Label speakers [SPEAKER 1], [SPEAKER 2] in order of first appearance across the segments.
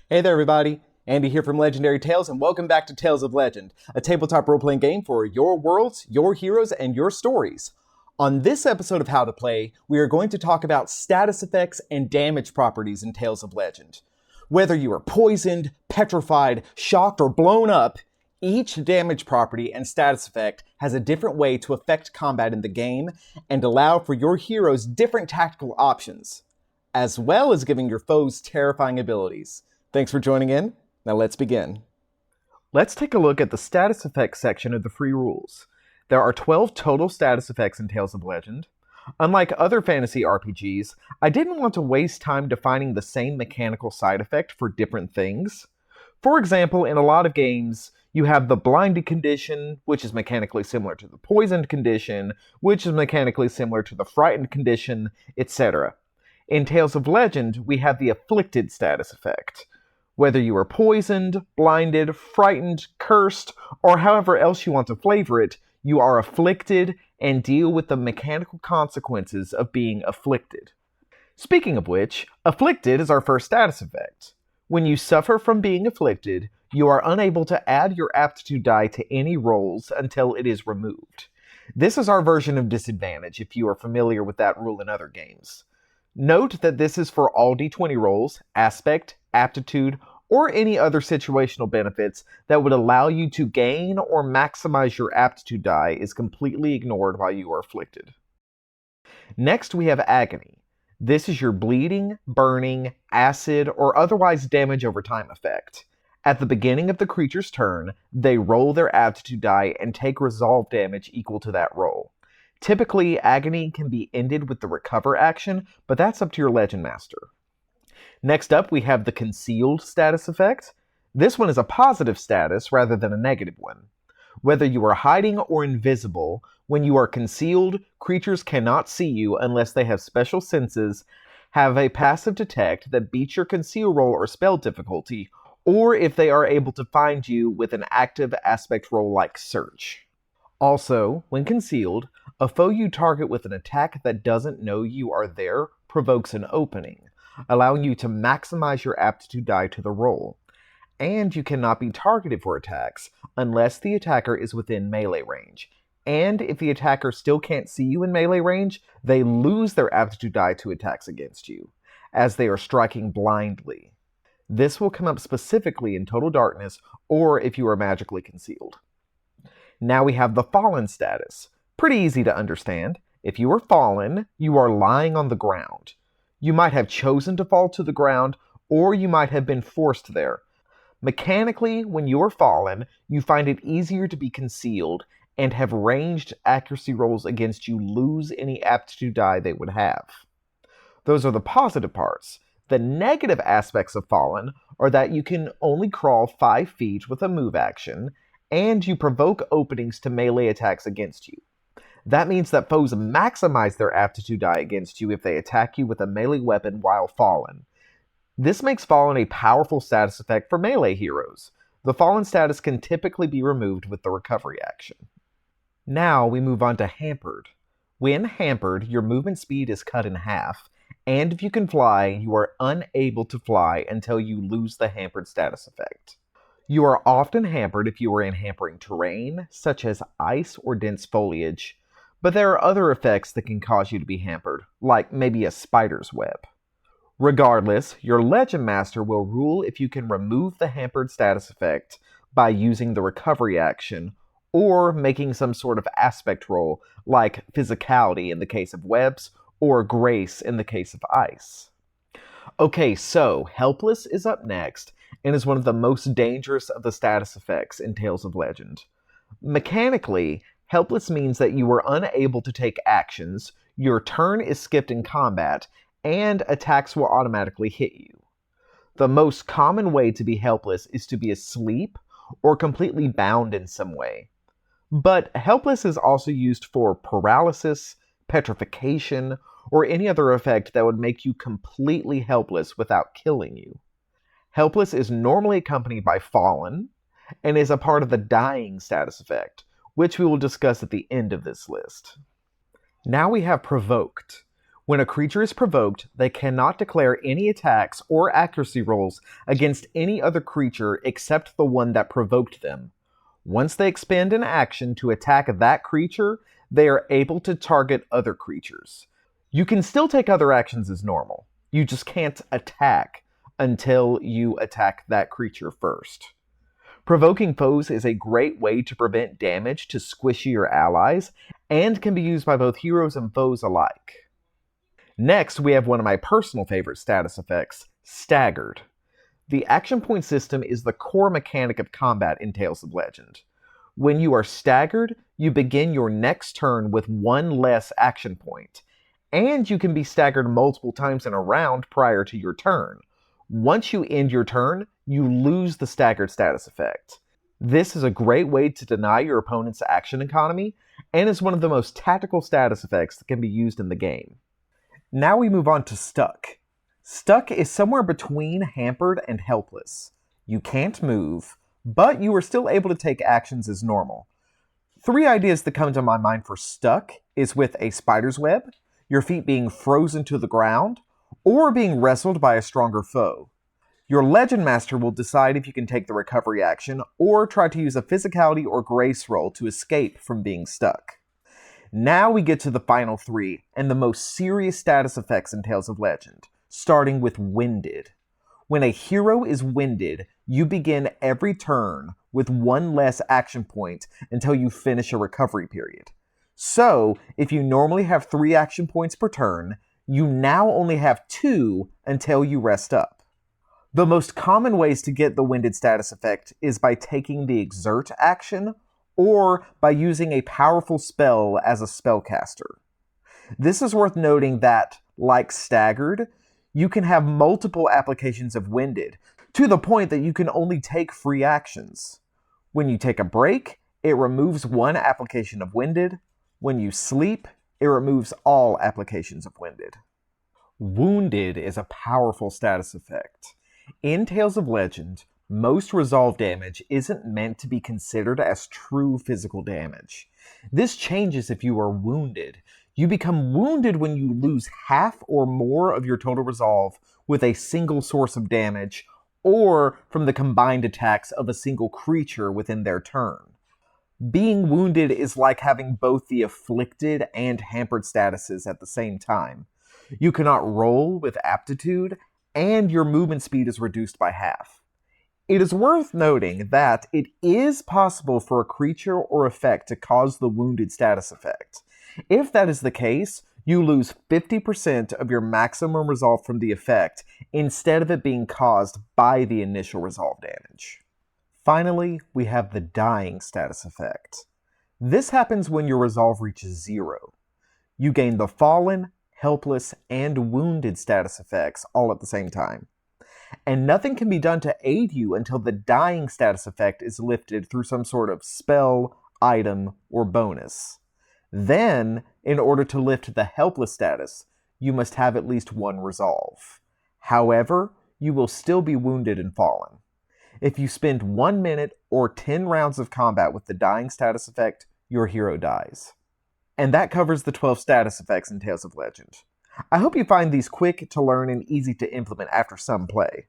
[SPEAKER 1] Hey there, everybody. Andy here from Legendary Tales, and welcome back to Tales of Legend, a tabletop role-playing game for your worlds, your heroes, and your stories. On this episode of How to Play, we are going to talk about status effects and damage properties in Tales of Legend. Whether you are poisoned, petrified, shocked, or blown up, each damage property and status effect has a different way to affect combat in the game and allow for your heroes different tactical options, as well as giving your foes terrifying abilities. Thanks for joining in. Now let's begin. Let's take a look at the status effects section of the free rules. There are 12 total status effects in Tales of Legend. Unlike other fantasy RPGs, I didn't want to waste time defining the same mechanical side effect for different things. For example, in a lot of games, you have the blinded condition, which is mechanically similar to the poisoned condition, which is mechanically similar to the frightened condition, etc. In Tales of Legend, we have the afflicted status effect. Whether you are poisoned, blinded, frightened, cursed, or however else you want to flavor it, you are afflicted and deal with the mechanical consequences of being afflicted. Speaking of which, afflicted is our first status effect. When you suffer from being afflicted, you are unable to add your aptitude die to any rolls until it is removed. This is our version of disadvantage if you are familiar with that rule in other games. Note that this is for all d20 rolls, aspect, aptitude, or any other situational benefits that would allow you to gain or maximize your aptitude die is completely ignored while you are afflicted. Next, we have agony. This is your bleeding, burning, acid, or otherwise damage over time effect. At the beginning of the creature's turn, they roll their aptitude die and take resolve damage equal to that roll. Typically, agony can be ended with the recover action, but that's up to your Legend Master. Next up, we have the concealed status effect. This one is a positive status rather than a negative one. Whether you are hiding or invisible, when you are concealed, creatures cannot see you unless they have special senses, have a passive detect that beats your conceal roll or spell difficulty, or if they are able to find you with an active aspect roll like search. Also, when concealed, a foe you target with an attack that doesn't know you are there provokes an opening, allowing you to maximize your aptitude die to the roll. And you cannot be targeted for attacks unless the attacker is within melee range. And if the attacker still can't see you in melee range, they lose their aptitude die to attacks against you, as they are striking blindly. This will come up specifically in Total Darkness or if you are magically concealed. Now we have the Fallen status. Pretty easy to understand. If you are fallen, you are lying on the ground. You might have chosen to fall to the ground, or you might have been forced there. Mechanically, when you are fallen, you find it easier to be concealed, and have ranged accuracy rolls against you lose any aptitude die they would have. Those are the positive parts. The negative aspects of fallen are that you can only crawl 5 feet with a move action, and you provoke openings to melee attacks against you. That means that foes maximize their aptitude die against you if they attack you with a melee weapon while fallen. This makes Fallen a powerful status effect for melee heroes. The Fallen status can typically be removed with the recovery action. Now we move on to Hampered. When hampered, your movement speed is cut in half, and if you can fly, you are unable to fly until you lose the Hampered status effect. You are often hampered if you are in hampering terrain, such as ice or dense foliage, but there are other effects that can cause you to be hampered, like maybe a spider's web. Regardless, your Legend Master will rule if you can remove the hampered status effect by using the recovery action, or making some sort of aspect roll, like physicality in the case of webs, or grace in the case of ice. Okay, so Helpless is up next, and is one of the most dangerous of the status effects in Tales of Legend. Mechanically, Helpless means that you are unable to take actions, your turn is skipped in combat, and attacks will automatically hit you. The most common way to be helpless is to be asleep or completely bound in some way. But helpless is also used for paralysis, petrification, or any other effect that would make you completely helpless without killing you. Helpless is normally accompanied by Fallen, and is a part of the Dying status effect, which we will discuss at the end of this list. Now we have Provoked. When a creature is provoked, they cannot declare any attacks or accuracy rolls against any other creature except the one that provoked them. Once they expend an action to attack that creature, they are able to target other creatures. You can still take other actions as normal. You just can't attack until you attack that creature first. Provoking foes is a great way to prevent damage to squishier allies and can be used by both heroes and foes alike. Next, we have one of my personal favorite status effects, Staggered. The action point system is the core mechanic of combat in Tales of Legend. When you are staggered, you begin your next turn with one less action point, and you can be staggered multiple times in a round prior to your turn. Once you end your turn, you lose the staggered status effect. This is a great way to deny your opponent's action economy, and is one of the most tactical status effects that can be used in the game. Now we move on to Stuck. Stuck is somewhere between hampered and helpless. You can't move, but you are still able to take actions as normal. 3 ideas that come to my mind for Stuck is with a spider's web, your feet being frozen to the ground, or being wrestled by a stronger foe. Your Legend Master will decide if you can take the recovery action, or try to use a physicality or grace roll to escape from being stuck. Now we get to the final 3, and the most serious status effects in Tales of Legend, starting with Winded. When a hero is winded, you begin every turn with one less action point until you finish a recovery period. So, if you normally have 3 action points per turn, you now only have 2 until you rest up. The most common ways to get the winded status effect is by taking the Exert action, or by using a powerful spell as a spellcaster. This is worth noting that, like Staggered, you can have multiple applications of Winded, to the point that you can only take free actions. When you take a break, it removes 1 application of Winded. When you sleep, it removes all applications of Winded. Wounded is a powerful status effect. In Tales of Legend, most resolve damage isn't meant to be considered as true physical damage. This changes if you are wounded. You become wounded when you lose half or more of your total resolve with a single source of damage, or from the combined attacks of a single creature within their turn. Being wounded is like having both the afflicted and hampered statuses at the same time. You cannot roll with aptitude, and your movement speed is reduced by half. It is worth noting that it is possible for a creature or effect to cause the wounded status effect. If that is the case, you lose 50% of your maximum resolve from the effect, instead of it being caused by the initial resolve damage. Finally, we have the Dying status effect. This happens when your resolve reaches 0. You gain the Fallen, Helpless, and Wounded status effects all at the same time. And nothing can be done to aid you until the Dying status effect is lifted through some sort of spell, item, or bonus. Then, in order to lift the Helpless status, you must have at least 1 resolve. However, you will still be wounded and fallen. If you spend 1 minute or 10 rounds of combat with the Dying status effect, your hero dies. And that covers the 12 status effects in Tales of Legend. I hope you find these quick to learn and easy to implement after some play.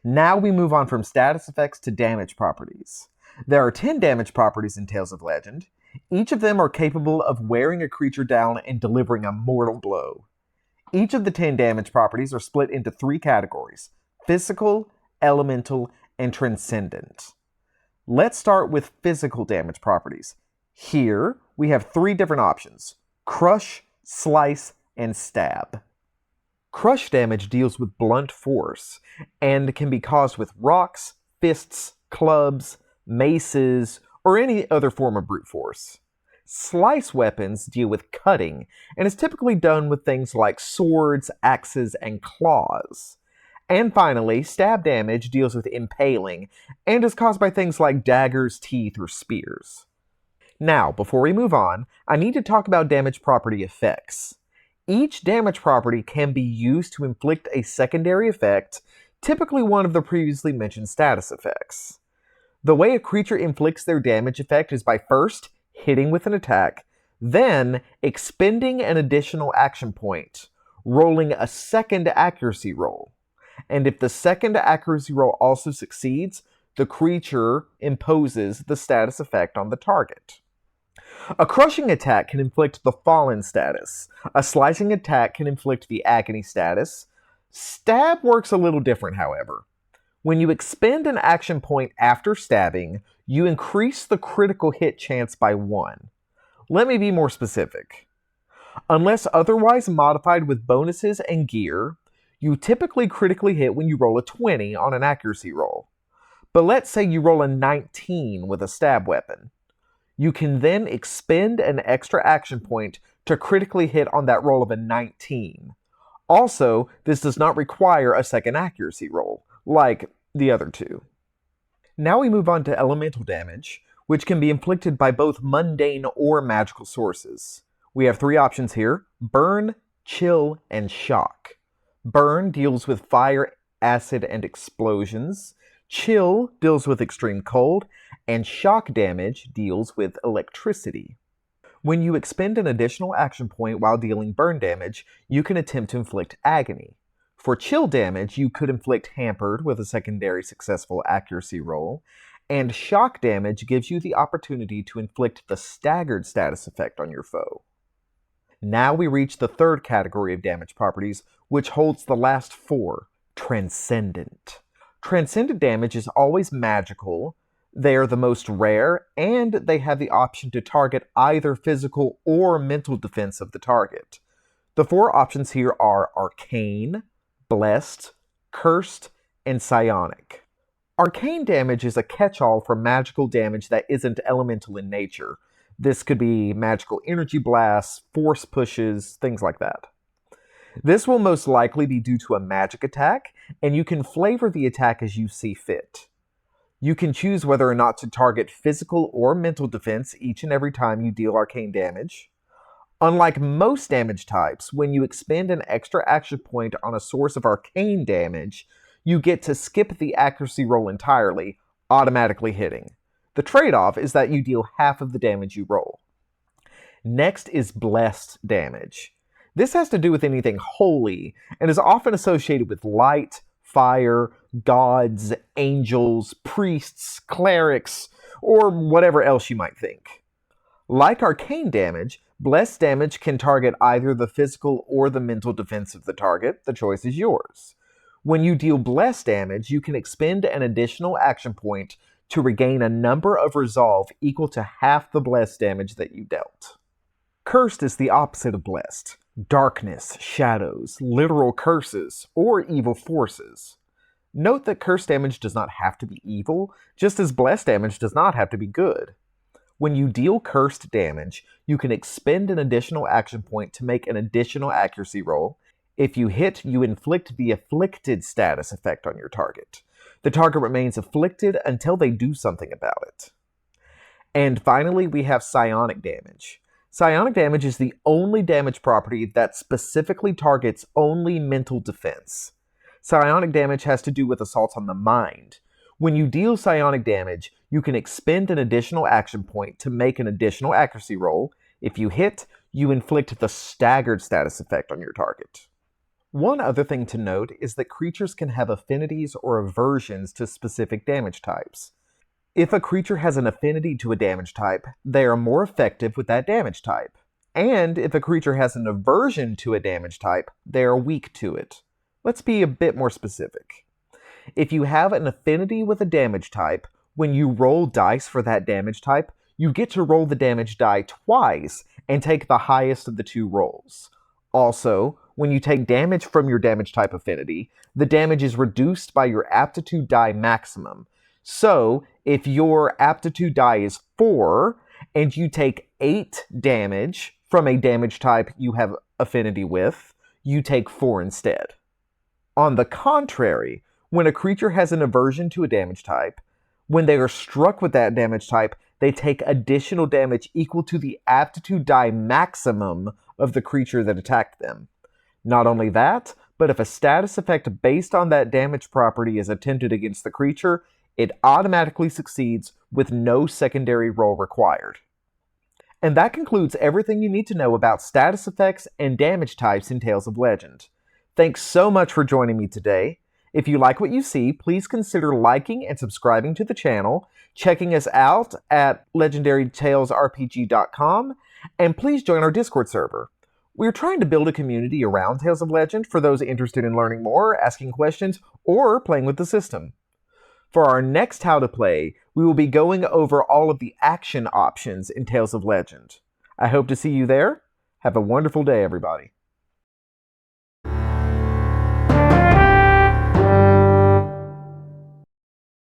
[SPEAKER 1] Now we move on from status effects to damage properties. There are 10 damage properties in Tales of Legend. Each of them are capable of wearing a creature down and delivering a mortal blow. Each of the 10 damage properties are split into 3 categories: physical, elemental, and transcendent. Let's start with physical damage properties. Here, we have 3 different options: crush, slice, and stab. Crush damage deals with blunt force, and can be caused with rocks, fists, clubs, maces, or any other form of brute force. Slice weapons deal with cutting, and is typically done with things like swords, axes, and claws. And finally, stab damage deals with impaling, and is caused by things like daggers, teeth, or spears. Now, before we move on, I need to talk about damage property effects. Each damage property can be used to inflict a secondary effect, typically one of the previously mentioned status effects. The way a creature inflicts their damage effect is by first hitting with an attack, Then, expending an additional action point, rolling a second accuracy roll. And if the second accuracy roll also succeeds, the creature imposes the status effect on the target. A crushing attack can inflict the fallen status. A slicing attack can inflict the agony status. Stab works a little different, however. When you expend an action point after stabbing, you increase the critical hit chance by 1. Let me be more specific. Unless otherwise modified with bonuses and gear, you typically critically hit when you roll a 20 on an accuracy roll. But let's say you roll a 19 with a stab weapon. You can then expend an extra action point to critically hit on that roll of a 19. Also, this does not require a second accuracy roll, like the other two. Now we move on to elemental damage, which can be inflicted by both mundane or magical sources. We have 3 options here: burn, chill, and shock. Burn deals with fire, acid, and explosions. Chill deals with extreme cold, and shock damage deals with electricity. When you expend an additional action point while dealing burn damage, you can attempt to inflict agony. For chill damage, you could inflict hampered with a secondary successful accuracy roll, and shock damage gives you the opportunity to inflict the staggered status effect on your foe. Now we reach the third category of damage properties, which holds the last 4, transcendent. Transcendent damage is always magical, they are the most rare, and they have the option to target either physical or mental defense of the target. The 4 options here are arcane, blessed, cursed, and psionic. Arcane damage is a catch-all for magical damage that isn't elemental in nature. This could be magical energy blasts, force pushes, things like that. This will most likely be due to a magic attack, and you can flavor the attack as you see fit. You can choose whether or not to target physical or mental defense each and every time you deal arcane damage. Unlike most damage types, when you expend an extra action point on a source of arcane damage, you get to skip the accuracy roll entirely, automatically hitting. The trade-off is that you deal half of the damage you roll. Next is blessed damage. This has to do with anything holy, and is often associated with light, fire, gods, angels, priests, clerics, or whatever else you might think. Like arcane damage, blessed damage can target either the physical or the mental defense of the target. The choice is yours. When you deal blessed damage, you can expend an additional action point to regain a number of resolve equal to half the blessed damage that you dealt. Cursed is the opposite of blessed. Darkness, shadows, literal curses, or evil forces. Note that cursed damage does not have to be evil, just as blessed damage does not have to be good. When you deal cursed damage, you can expend an additional action point to make an additional accuracy roll. If you hit, you inflict the afflicted status effect on your target. The target remains afflicted until they do something about it. And finally, we have psionic damage. Psionic damage is the only damage property that specifically targets only mental defense. Psionic damage has to do with assaults on the mind. When you deal psionic damage, you can expend an additional action point to make an additional accuracy roll. If you hit, you inflict the staggered status effect on your target. One other thing to note is that creatures can have affinities or aversions to specific damage types. If a creature has an affinity to a damage type, they are more effective with that damage type. And if a creature has an aversion to a damage type, they are weak to it. Let's be a bit more specific. If you have an affinity with a damage type, when you roll dice for that damage type, you get to roll the damage die twice and take the highest of the 2 rolls. Also, when you take damage from your damage type affinity, the damage is reduced by your aptitude die maximum. So, if your aptitude die is 4, and you take 8 damage from a damage type you have affinity with, you take 4 instead. On the contrary, when a creature has an aversion to a damage type, when they are struck with that damage type, they take additional damage equal to the aptitude die maximum of the creature that attacked them. Not only that, but if a status effect based on that damage property is attempted against the creature, it automatically succeeds with no secondary roll required. And that concludes everything you need to know about status effects and damage types in Tales of Legend. Thanks so much for joining me today. If you like what you see, please consider liking and subscribing to the channel, checking us out at legendarytalesrpg.com, and please join our Discord server. We're trying to build a community around Tales of Legend for those interested in learning more, asking questions, or playing with the system. For our next How to Play, we will be going over all of the action options in Tales of Legend. I hope to see you there. Have a wonderful day, everybody.